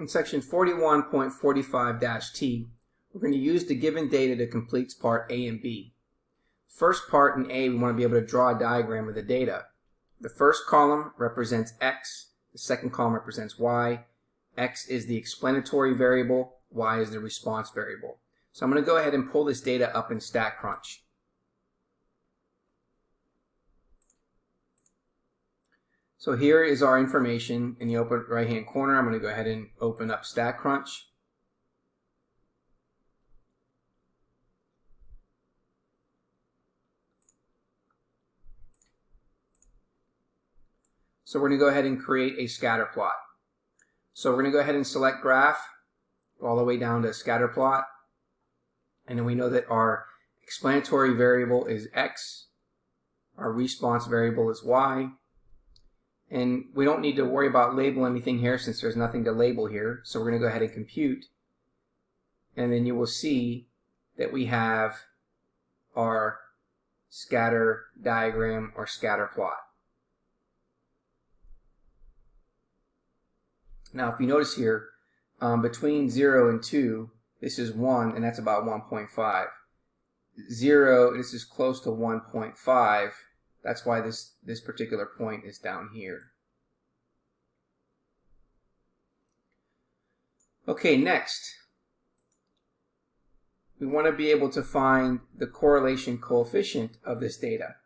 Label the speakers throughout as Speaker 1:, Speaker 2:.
Speaker 1: In section 41.45-T, we're going to use the given data to complete part A and B. First part in A, we want to be able to draw a diagram of the data. The first column represents X, the second column represents Y. X is the explanatory variable, Y is the response variable. So I'm going to go ahead and pull this data up in StatCrunch. So here is our information in the upper right hand corner. I'm going to go ahead and open up StatCrunch. So we're going to go ahead and create a scatter plot. So we're going to go ahead and select graph all the way down to Scatterplot. And then we know that our explanatory variable is X. Our response variable is Y. And we don't need to worry about labeling anything here since there's nothing to label here. So we're going to go ahead and compute. And then you will see that we have our scatter diagram or scatter plot. Now if you notice here, between 0 and 2, this is 1 and that's about 1.5. 0, this is close to 1.5. That's why this particular point is down here. Okay, next, we want to be able to find the correlation coefficient of this data.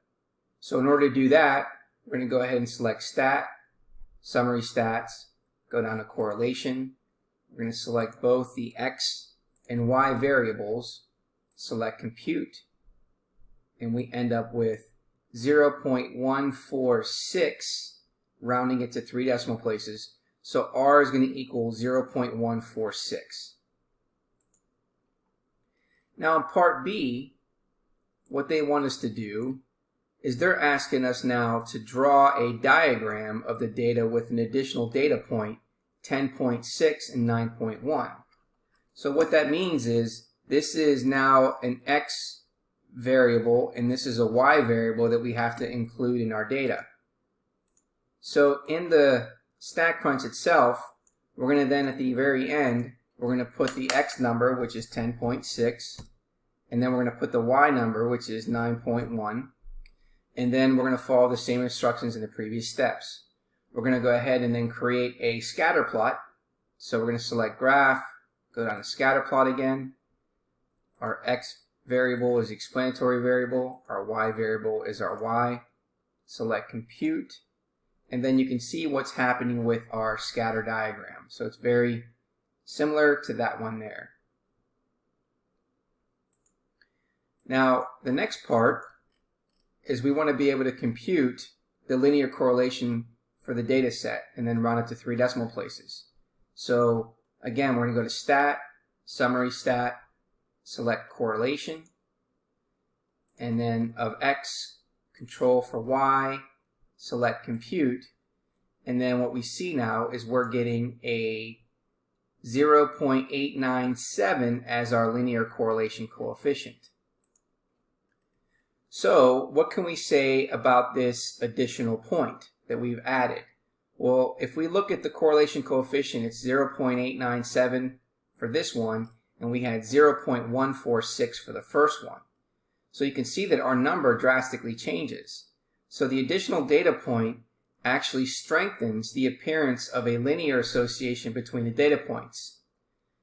Speaker 1: So in order to do that, we're going to go ahead and select Stat, Summary Stats, go down to Correlation. We're going to select both the X and Y variables, select Compute, and we end up with 0.146, rounding it to 3 decimal places. So R is going to equal 0.146. Now in part B, what they want us to do is they're asking us now to draw a diagram of the data with an additional data point, 10.6 and 9.1. So what that means is this is now an X variable and this is a Y variable that we have to include in our data. So in the StatCrunch itself, we're going to then at the very end, we're going to put the X number, which is 10.6, and then we're going to put the Y number, which is 9.1, and then we're going to follow the same instructions in the previous steps. We're going to go ahead and then create a scatter plot. So we're going to select graph, go down to Scatterplot again. Our X variable is explanatory variable. Our Y variable is our Y. Select compute. And then you can see what's happening with our scatter diagram. So it's very similar to that one there. Now, the next part is we want to be able to compute the linear correlation for the data set and then round it to 3 decimal places. So again, we're going to go to Stat, Summary Stat, select Correlation, and then of X, Control for Y, select Compute, and then what we see now is we're getting a 0.897 as our linear correlation coefficient. So what can we say about this additional point that we've added? Well, if we look at the correlation coefficient, it's 0.897 for this one, and we had 0.146 for the first one. So you can see that our number drastically changes. So the additional data point actually strengthens the appearance of a linear association between the data points.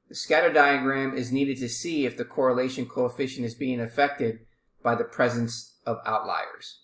Speaker 1: The scatter diagram is needed to see if the correlation coefficient is being affected by the presence of outliers.